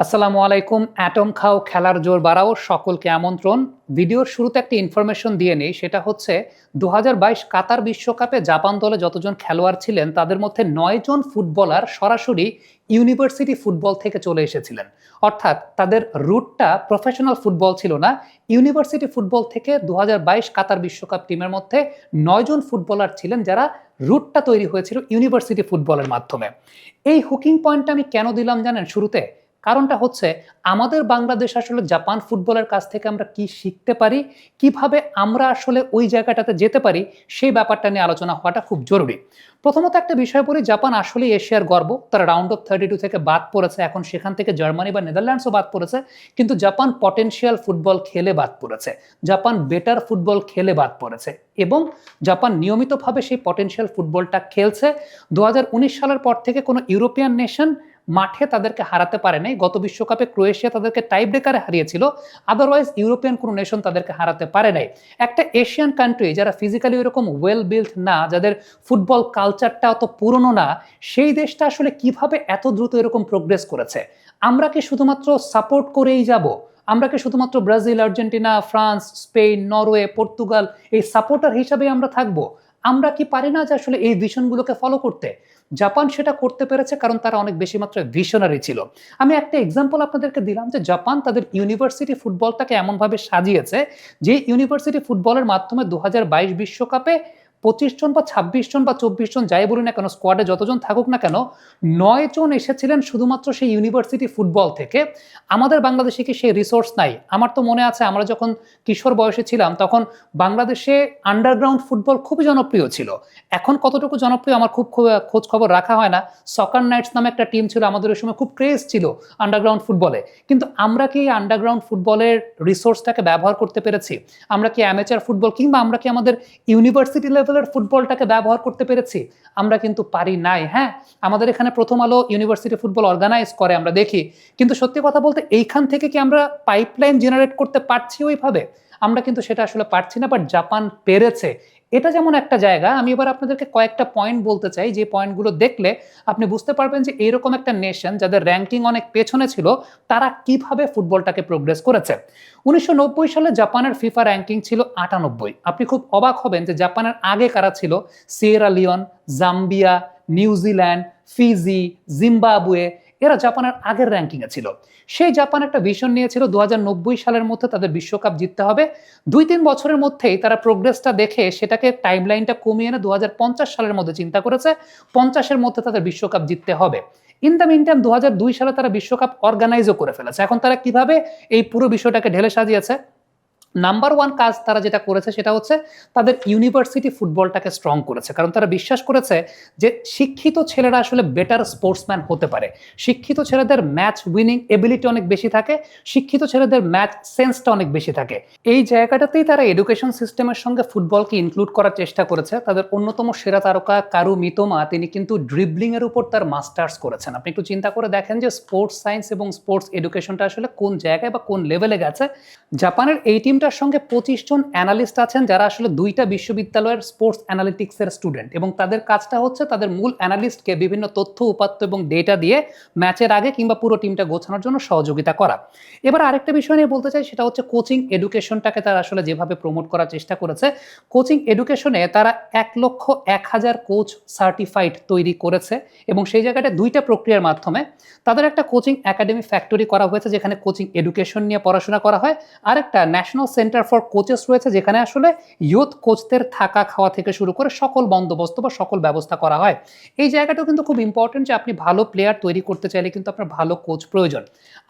আসসালামু আলাইকুম। অ্যাটম খাও খেলার জোর বাড়াও সকলকে আমন্ত্রণ। ভিডিওর শুরুতে একটা ইনফরমেশন দিয়ে নেই, সেটা হচ্ছে ২০২২ কাতার বিশ্বকাপে জাপান দলে যতজন খেলোয়াড় ছিলেন তাদের মধ্যে ৯ জন ফুটবলার সরাসরি ইউনিভার্সিটি ফুটবল থেকে চলে এসেছিলেন। অর্থাৎ তাদের রুটটা প্রফেশনাল ফুটবল ছিল না, ইউনিভার্সিটি ফুটবল থেকে ২০২২ কাতার বিশ্বকাপ টিমের মধ্যে ৯ জন ফুটবলার ছিলেন যারা রুটটা তৈরি হয়েছিল ইউনিভার্সিটি ফুটবলের মাধ্যমে। এই হুকিং পয়েন্টটা আমি কেন দিলাম জানেন শুরুতে? কারণটা হচ্ছে আমাদের বাংলাদেশ আসলে জাপান ফুটবলের কাছ থেকে আমরা কি শিখতে পারি, কিভাবে আমরা আসলে ওই জায়গাটাতে যেতে পারি, সেই ব্যাপারটা নিয়ে আলোচনা হওয়াটা খুব জরুরি। প্রথমত একটা বিষয় বলি, জাপান আসলে এশিয়ার গর্ব। তারা রাউন্ড অফ 32 থেকে বাদ পড়েছে, এখন সেখান থেকে জার্মানি বা নেদারল্যান্ডসও বাদ পড়েছে, কিন্তু জাপান পটেনশিয়াল ফুটবল খেলে বাদ পড়েছে, জাপান বেটার ফুটবল খেলে বাদ পড়েছে এবং জাপান নিয়মিতভাবে সেই পটেনশিয়াল ফুটবলটা খেলছে। ২০১৯ সালের পর থেকে কোনো ইউরোপিয়ান নেশন মাঠে তাদেরকে হারাতে পারে নাই। গত বিশ্বকাপে ক্রোয়েশিয়া তাদেরকে টাই ব্রেকারে হারিয়েছিল, আদারওয়াইজ ইউরোপিয়ান কোনো নেশন তাদেরকে হারাতে পারে নাই। একটা এশিয়ান কান্ট্রি যারা ফিজিক্যালি এরকম ওয়েল বিল্ড না, যাদের ফুটবল কালচারটা অত পুরনো না, সেই দেশটা আসলে কিভাবে এত দ্রুত এরকম প্রোগ্রেস করেছে? আমরা কি শুধুমাত্র সাপোর্ট করেই যাব? আমরা কি শুধুমাত্র Brazil, Argentina, France, Spain, Norway, Portugal এই সাপোর্টার হিসাবে আমরা থাকবো? আমরা কি পারি না যে আসলে এই ভিশনগুলোকে ফলো করতে? জাপান সেটা করতে পেরেছে কারণ তারা অনেক বেশি মাত্রায় ভিশনারি ছিল। আমি একটা এক্সাম্পল আপনাদেরকে দিলাম যে জাপান তাদের ইউনিভার্সিটি ফুটবলটাকে এমনভাবে সাজিয়েছে যে ইউনিভার্সিটি ফুটবলের মাধ্যমে ২০২২ বিশ্বকাপে ২৫ জন বা ২৬ জন বা ২৪ জন যাই বলি না কেন, স্কোয়াডে যতজন থাকুক না কেন, ৯ জন এসেছিলেন শুধুমাত্র সেই ইউনিভার্সিটি ফুটবল থেকে। আমাদের বাংলাদেশে কি সেই রিসোর্স নাই? আমার তো মনে আছে আমরা যখন কিশোর বয়সে ছিলাম তখন বাংলাদেশে আন্ডারগ্রাউন্ড ফুটবল খুবই জনপ্রিয় ছিল। এখন কতটুকু জনপ্রিয় আমার খুব খোঁজ খবর রাখা হয় না। সকার নাইটস নামে একটা টিম ছিল আমাদের ওই সময়, খুব ক্রেজ ছিল আন্ডারগ্রাউন্ড ফুটবলে। কিন্তু আমরা কি এই আন্ডারগ্রাউন্ড ফুটবলের রিসোর্সটাকে ব্যবহার করতে পেরেছি? আমরা কি অ্যামেচার ফুটবল কিংবা আমরা কি আমাদের ইউনিভার্সিটি লেভেলের ফুটবলটাকে ব্যবহার করতে পেরেছি? আমরা কিন্তু পারি নাই। হ্যাঁ, আমাদের এখানে প্রথম আলো ইউনিভার্সিটি ফুটবল অর্গানাইজ করে, আমরা দেখি, কিন্তু সত্যি কথা বলতে এইখান থেকে কি আমরা পাইপলাইন জেনারেট করতে পারছি ওইভাবে? আমরা কিন্তু সেটা আসলে পারছি না, বাট জাপান পেরেছে। এটা যেমন একটা জায়গা। আমি এবার আপনাদেরকে কয়েকটা পয়েন্ট বলতে চাই, যে পয়েন্টগুলো দেখলে আপনি বুঝতে পারবেন যে এইরকম একটা নেশন যাদের র্যাঙ্কিং অনেক পেছনে ছিল তারা কিভাবে ফুটবলটাকে প্রোগ্রেস করেছে। ১৯৯০ সালে জাপানের ফিফা র্যাঙ্কিং ছিল ৯৮। আপনি খুব অবাক হবেন যে জাপানের আগে কারা ছিল? Sierra Leone, Zambia, New Zealand, Fiji, Zimbabwe, এরা জাপানের আগের র্যাঙ্কিংয়ে ছিল। সেই জাপান একটা ভিশন নিয়েছিল ২০৯০ সালের মধ্যে তাদের বিশ্বকাপ জিততে হবে। ২-৩ বছরের মধ্যেই তারা প্রোগ্রেসটা দেখে সেটাকে টাইমলাইনটা কমিয়ে এনে ২০৫০ সালের মধ্যে চিন্তা করেছে ৫০-এর মধ্যে তাদের বিশ্বকাপ জিততে হবে। ইন দ্য মিন টাইম ২০০২ সালে তারা বিশ্বকাপ অর্গানাইজও করে ফেলেছে। এখন তারা কিভাবে এই পুরো বিষয়টাকে ঢেলে সাজিয়েছে? নাম্বার 1 কাজ তারা যেটা করেছে সেটা হচ্ছে তাদের ইউনিভার্সিটি ফুটবলটাকে স্ট্রং করেছে। কারণ তারা বিশ্বাস করেছে যে শিক্ষিত ছেলেরা আসলে বেটার স্পোর্টসম্যান হতে পারে। শিক্ষিত ছেলেদের ম্যাচ উইনিং এবিলিটি অনেক বেশি থাকে, শিক্ষিত ছেলেদের ম্যাচ সেন্সটা অনেক বেশি থাকে। এই জায়গাটাতেই তারা এডুকেশন সিস্টেমের সঙ্গে ফুটবলকে ইনক্লুড করার চেষ্টা করেছে। তাদের অন্যতম সেরা তারকা কারু মিতোমা, তিনি কিন্তু ড্রিবলিং এর উপর তার মাস্টার্স করেছেন। আপনি একটু চিন্তা করে দেখেন যে স্পোর্টস সায়েন্স এবং স্পোর্টস এডুকেশনটা আসলে কোন জায়গায় বা কোন লেভেলে গেছে। জাপানের এই টিমটার সঙ্গে ২৫ জন অ্যানালিস্ট আছেন যারা আসলে ২টা বিশ্ববিদ্যালয়ের স্পোর্টস অ্যানালিটিক্সের স্টুডেন্ট, এবং তাদের কাজটা হচ্ছে তাদের মূল অ্যানালিস্টকে বিভিন্ন তথ্য, উপাত্ত এবং ডেটা দিয়ে ম্যাচের আগে কিংবা পুরো টিমটা গোছানোর জন্য সহযোগিতা করা। এবার আরেকটা বিষয় নিয়ে বলতে চাই, সেটা হচ্ছে কোচিং এডুকেশনটাকে তারা আসলে যেভাবে প্রমোট করার চেষ্টা করেছে। কোচিং এডুকেশনে তারা ১,০০,০০০ কোচ সার্টিফাইড তৈরি করেছে, এবং সেই জায়গাটা 2টা প্রক্রিয়ার মাধ্যমে তাদের একটা কোচিং একাডেমি ফ্যাক্টরি করা হয়েছে যেখানে কোচিং এডুকেশন নিয়ে পড়াশোনা করা হয়, আর একটা ন্যাশনাল সেন্টার ফর কোচেস রয়েছে যেখানে আসলে ইয়ুথ কোচদের থাকা খাওয়া থেকে শুরু করে সকল বন্দোবস্ত বা সকল ব্যবস্থা করা হয়। এই জায়গাটাও কিন্তু খুব ইম্পর্টেন্ট যে আপনি ভালো প্লেয়ার তৈরি করতে চাইলে কিন্তু আপনার ভালো কোচ প্রয়োজন।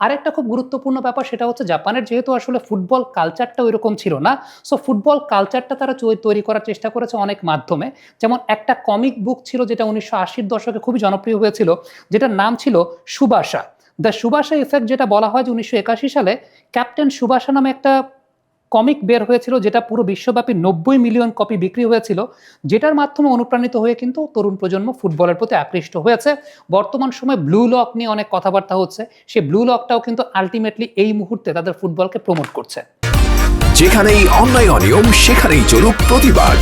আরেকটা খুব গুরুত্বপূর্ণ ব্যাপার সেটা হচ্ছে জাপানের যেহেতু আসলে ফুটবল কালচারটা ওইরকম ছিল না, সো ফুটবল কালচারটা তারা তৈরি করার চেষ্টা করেছে অনেক মাধ্যমে। যেমন একটা কমিক বুক ছিল যেটা ১৯৮০-র দশকে খুবই জনপ্রিয় হয়েছিল, যেটার নাম ছিল সুবাসা, দ্য সুবাসা ইফেক্ট, যেটা বলা হয় যে ১৯৮১ সালে ক্যাপ্টেন সুবাসা নামে একটা কমিক বের হয়েছিল যেটা পুরো বিশ্বব্যাপী ৯০ মিলিয়ন কপি বিক্রি হয়েছিল, যেটার মাধ্যমে অনুপ্রাণিত হয়ে কিন্তু তরুণ প্রজন্ম ফুটবলের প্রতি আকৃষ্ট হয়েছে। বর্তমান সময়ে ব্লু লক নিয়ে অনেক কথাবার্তা হচ্ছে, সেই ব্লু লকটাও কিন্তু আলটিমেটলি এই মুহূর্তে তাদের ফুটবলকে প্রমোট করছে। যেখানেই অন্যায় অনিয়ম সেখানেই চলুক প্রতিবাদ।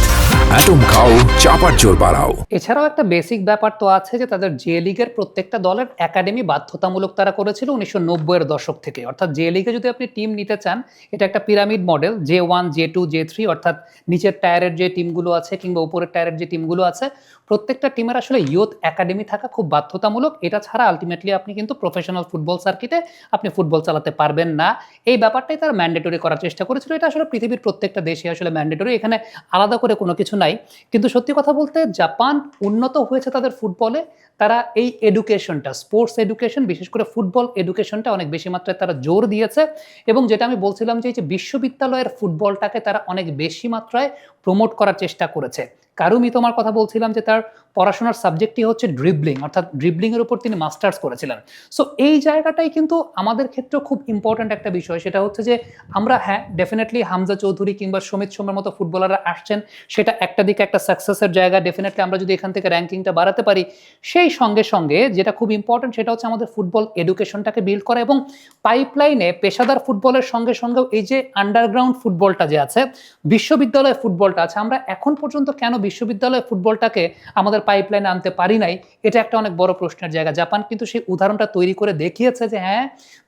অ্যাটম খাও, চাপার জোর বাড়াও। এছাড়াও একটা বেসিক ব্যাপার তো আছে যে তাদের জে লিগের প্রত্যেকটা দলের একাডেমি বাধ্যতামূলক তারা করেছিল 1990-এর দশক থেকে। অর্থাৎ জে লিগে যদি আপনি টিম নিতে চান, এটা একটা pyramid model, J1, J2, J3, অর্থাৎ নিচের টায়ারের যে টিমগুলো আছে কিংবা উপরের টায়ারের যে টিমগুলো আছে, প্রত্যেকটা টিমের আসলে ইয়ুথ একাডেমি থাকা খুব বাধ্যতামূলক। এটা ছাড়া আলটিমেটলি আপনি কিন্তু প্রফেশনাল ফুটবল সার্কিটে আপনি ফুটবল চালাতে পারবেন না। এই ব্যাপারটাই তারা ম্যান্ডেটরি করার চেষ্টা করেছিল। এটা আসলে পৃথিবীর প্রত্যেকটা দেশে আসলে ম্যান্ডেটরি, এখানে আলাদা করে কোনো কিছু নাই। কিন্তু সত্যি কথা বলতে জাপান উন্নত হয়েছে তাদের ফুটবলে। তারা এই এডুকেশনটা, স্পোর্টস এডুকেশন, বিশেষ করে ফুটবল এডুকেশনটা অনেক বেশি মাত্রায় তারা জোর দিয়েছে। এবং যেটা আমি বলছিলাম যে এই যে বিশ্ববিদ্যালয়ের ফুটবলটাকে তারা অনেক বেশি মাত্রায় প্রমোট করার চেষ্টা করেছে। কারুমি তোমার কথা বলছিলাম যে তার পড়াশোনার সাবজেক্টই হচ্ছে ড্রিবলিং, অর্থাৎ ড্রিবলিং এর উপর তিনি মাস্টার্স করেছিলেন। সো এই জায়গাটাই কিন্তু আমাদের ক্ষেত্রেও খুব ইম্পর্ট্যান্ট একটা বিষয়। সেটা হচ্ছে যে আমরা, হ্যাঁ, ডেফিনেটলি হামজা চৌধুরী কিংবা সমিত সোমের মতো ফুটবলাররা আসছেন, সেটা একটা দিকে একটা সাকসেসের জায়গা। ডেফিনেটলি আমরা যদি এখান থেকে র্যাঙ্কিংটা বাড়াতে পারি, সেই সঙ্গে সঙ্গে যেটা খুব ইম্পর্ট্যান্ট সেটা হচ্ছে আমাদের ফুটবল এডুকেশনটাকে বিল্ড করা এবং পাইপলাইনে পেশাদার ফুটবলের সঙ্গে সঙ্গেও এই যে আন্ডারগ্রাউন্ড ফুটবলটা যে আছে, বিশ্ববিদ্যালয় ফুটবলটা আছে, আমরা এখন পর্যন্ত কেন বিশ্ববিদ্যালয় ফুটবলটাকে আমাদের পাইপলাইনে আনতে পারি নাই, এটা একটা অনেক বড় প্রশ্নের জায়গা। জাপান কিন্তু সেই উদাহরণটা তৈরি করে দেখিয়েছে যে হ্যাঁ,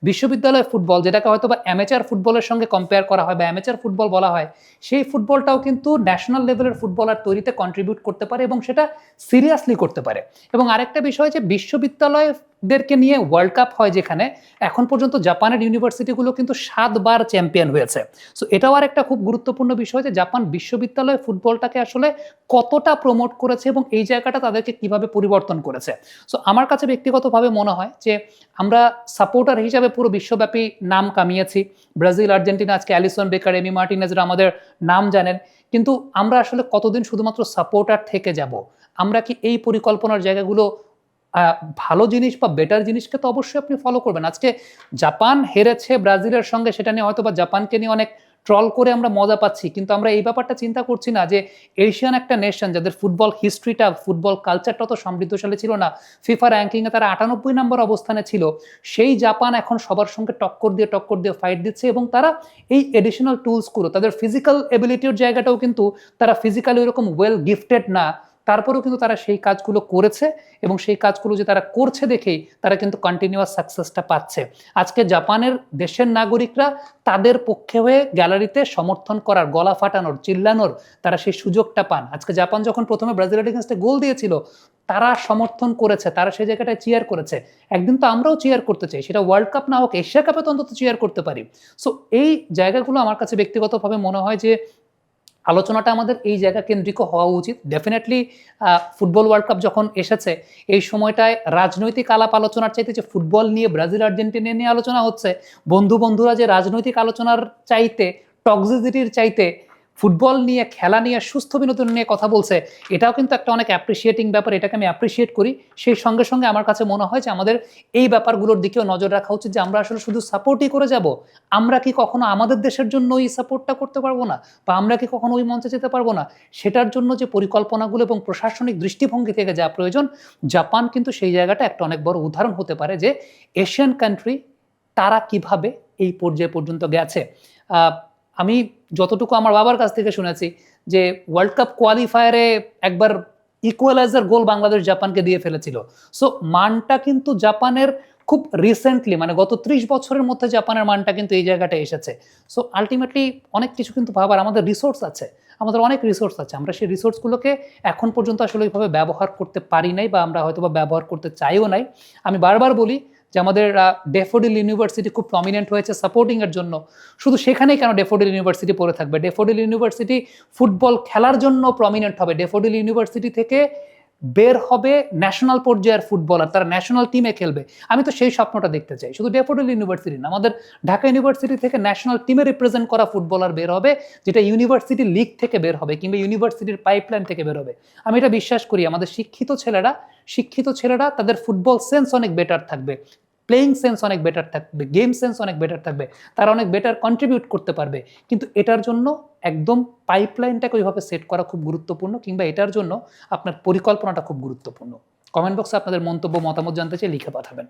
বিশ্ববিদ্যালয় ফুটবল, যেটাকে হয়তো বা অ্যামেচার ফুটবলের সঙ্গে কম্পেয়ার করা হয় বা অ্যামেচার ফুটবল বলা হয়, সেই ফুটবলটাও কিন্তু ন্যাশনাল লেভেলের ফুটবলার তৈরিতে কন্ট্রিবিউট করতে পারে এবং সেটা সিরিয়াসলি করতে পারে। এবং আরেকটা বিষয় যে বিশ্ববিদ্যালয়দেরকে নিয়ে ওয়ার্ল্ড কাপ হয়, যেখানে এখন পর্যন্ত জাপানের ইউনিভার্সিটিগুলো কিন্তু 7 বার চ্যাম্পিয়ন হয়েছে। সো এটাও আর একটা খুব গুরুত্বপূর্ণ বিষয় যে জাপান বিশ্ববিদ্যালয় ফুটবলটাকে আসলে কতটা প্রমোট করেছে এবং এই জায়গাটা তাদেরকে কিভাবে পরিবর্তন করেছে। সো আমার কাছে ব্যক্তিগতভাবে মনে হয় যে আমরা সাপোর্টার হিসাবে পুরো বিশ্বব্যাপী নাম কামিয়েছি। ব্রাজিল, আর্জেন্টিনা, আজকে অ্যালিসন বেকার, এমি মার্টিনেজরা আমাদের নাম জানেন। কিন্তু আমরা আসলে কতদিন শুধুমাত্র সাপোর্টার থেকে যাব? আমরা কি এই পরিকল্পনার জায়গাগুলো, ভালো জিনিস বা বেটার জিনিসকে তো অবশ্যই আপনি ফলো করবেন। আজকে জাপান হেরেছে ব্রাজিলের সঙ্গে, সেটা নিয়ে হয়তো বা জাপানকে নিয়ে অনেক ট্রল করে আমরা মজা পাচ্ছি, কিন্তু আমরা এই ব্যাপারটা চিন্তা করছি না যে এশিয়ান একটা নেশন, যাদের ফুটবল হিস্ট্রিটা, ফুটবল কালচারটা তো সমৃদ্ধশালী ছিল না, ফিফা র্যাঙ্কিংয়ে তারা 98 নম্বর অবস্থানে ছিল, সেই জাপান এখন সবার সঙ্গে টক্কর দিয়ে ফাইট দিচ্ছে এবং তারা এই এডিশনাল টুলসগুলো, তাদের ফিজিক্যাল এবিলিটির জায়গাটাও কিন্তু তারা ফিজিক্যালি ওরকম ওয়েল গিফটেড না, তারপরেও কিন্তু তারা সেই কাজগুলো করেছে এবং সেই কাজগুলো যে তারা করছে দেখেই তারা কিন্তু কন্টিনিউয়াস সাকসেসটা পাচ্ছে। আজকে জাপানের দেশের নাগরিকরা তাদের পক্ষে হয়ে গ্যালারিতে সমর্থন করার, গলা ফাটানোর, চিল্লানোর তারা সেই সুযোগটা পান। আজকে জাপান যখন প্রথমে ব্রাজিলের এগেইনস্টে গোল দিয়েছিল, তারা সমর্থন করেছে, তারা সেই জায়গাটায় চিয়ার করেছে। একদিন তো আমরাও চিয়ার করতে চাই, সেটা ওয়ার্ল্ড কাপ না হোক, এশিয়া কাপে তো অন্তত চিয়ার করতে পারি। সো এই জায়গাগুলো আমার কাছে ব্যক্তিগতভাবে মনে হয় যে আলোচনাটা আমাদের এই জায়গা কেন্দ্রিক হওয়া উচিত। ডেফিনেটলি ফুটবল ওয়ার্ল্ড কাপ যখন এসেছে, এই সময়টায় রাজনৈতিক আলাপ আলোচনার চাইতে যে ফুটবল নিয়ে, ব্রাজিল আর্জেন্টিনা নিয়ে আলোচনা হচ্ছে, বন্ধুরা যে রাজনৈতিক আলোচনার চাইতে, টক্সিসিটির চাইতে ফুটবল নিয়ে, খেলা নিয়ে, সুস্থ বিনোদন নিয়ে কথা বলছে, এটাও কিন্তু একটা অনেক অ্যাপ্রিসিয়েটিং ব্যাপার। এটাকে আমি অ্যাপ্রিসিয়েট করি। সেই সঙ্গে সঙ্গে আমার কাছে মনে হয় যে আমাদের এই ব্যাপারগুলোর দিকেও নজর রাখা উচিত যে আমরা আসলে শুধু সাপোর্টই করে যাব, আমরা কি কখনো আমাদের দেশের জন্য এই সাপোর্টটা করতে পারবো না, বা আমরা কি কখনো ওই মঞ্চে যেতে পারবো না? সেটার জন্য যে পরিকল্পনাগুলো এবং প্রশাসনিক দৃষ্টিভঙ্গি থেকে যা প্রয়োজন, জাপান কিন্তু সেই জায়গাটা একটা অনেক বড় উদাহরণ হতে পারে যে এশিয়ান কান্ট্রি তারা কিভাবে এই পর্যায়ে পর্যন্ত গেছে। আমি যতটুকু আমার বাবার কাছ থেকে শুনেছি যে ওয়ার্ল্ড কাপ কোয়ালিফায়ারে একবার ইকুয়ালাইজার গোল বাংলাদেশ জাপানকে দিয়ে ফেলেছিল। সো মানটা কিন্তু জাপানের খুব রিসেন্টলি, মানে গত 30 বছরের মধ্যে জাপানের মানটা কিন্তু এই জায়গাটায় এসেছে। সো আলটিমেটলি অনেক কিছু কিন্তু ভাবার, আমাদের রিসোর্স আছে, আমাদের অনেক রিসোর্স আছে। আমরা সেই রিসোর্সগুলোকে এখন পর্যন্ত আসলে ওইভাবে ব্যবহার করতে পারি নাই, বা আমরা হয়তো বা ব্যবহার করতে চাইও নাই। আমি বারবার বলি যে আমাদের ড্যাফোডিল ইউনিভার্সিটি খুব প্রমিনেন্ট হয়েছে সাপোর্টিং এর জন্য। শুধু সেখানেই কেন ড্যাফোডিল ইউনিভার্সিটি পড়ে থাকবে? ড্যাফোডিল ইউনিভার্সিটি ফুটবল খেলার জন্য প্রমিনেন্ট হবে। ড্যাফোডিল ইউনিভার্সিটি থেকে বের হবে ন্যাশনাল পর্যায়ের ফুটবলার, তারা ন্যাশনাল টিমে খেলবে। আমি তো সেই স্বপ্নটা দেখতে চাই। শুধু ড্যাফোডিল ইউনিভার্সিটি না, আমাদের ঢাকা ইউনিভার্সিটি থেকে ন্যাশনাল টিমে রিপ্রেজেন্ট করা ফুটবলার বের হবে, যেটা ইউনিভার্সিটি লিগ থেকে বের হবে কিংবা ইউনিভার্সিটির পাইপলাইন থেকে বের হবে। আমি এটা বিশ্বাস করি, আমাদের শিক্ষিত ছেলেরা তাদের ফুটবল সেন্স অনেক বেটার থাকবে, প্লেয়িং সেন্স অনেক বেটার থাকবে, গেম সেন্স অনেক বেটার থাকবে, তারা অনেক বেটার কন্ট্রিবিউট করতে পারবে। কিন্তু এটার জন্য একদম পাইপলাইনটাকে ওইভাবে সেট করা খুব গুরুত্বপূর্ণ, কিংবা এটার জন্য আপনার পরিকল্পনাটা খুব গুরুত্বপূর্ণ। কমেন্ট বক্সে আপনাদের মন্তব্য, মতামত জানতে চাই, লিখে পাঠাবেন।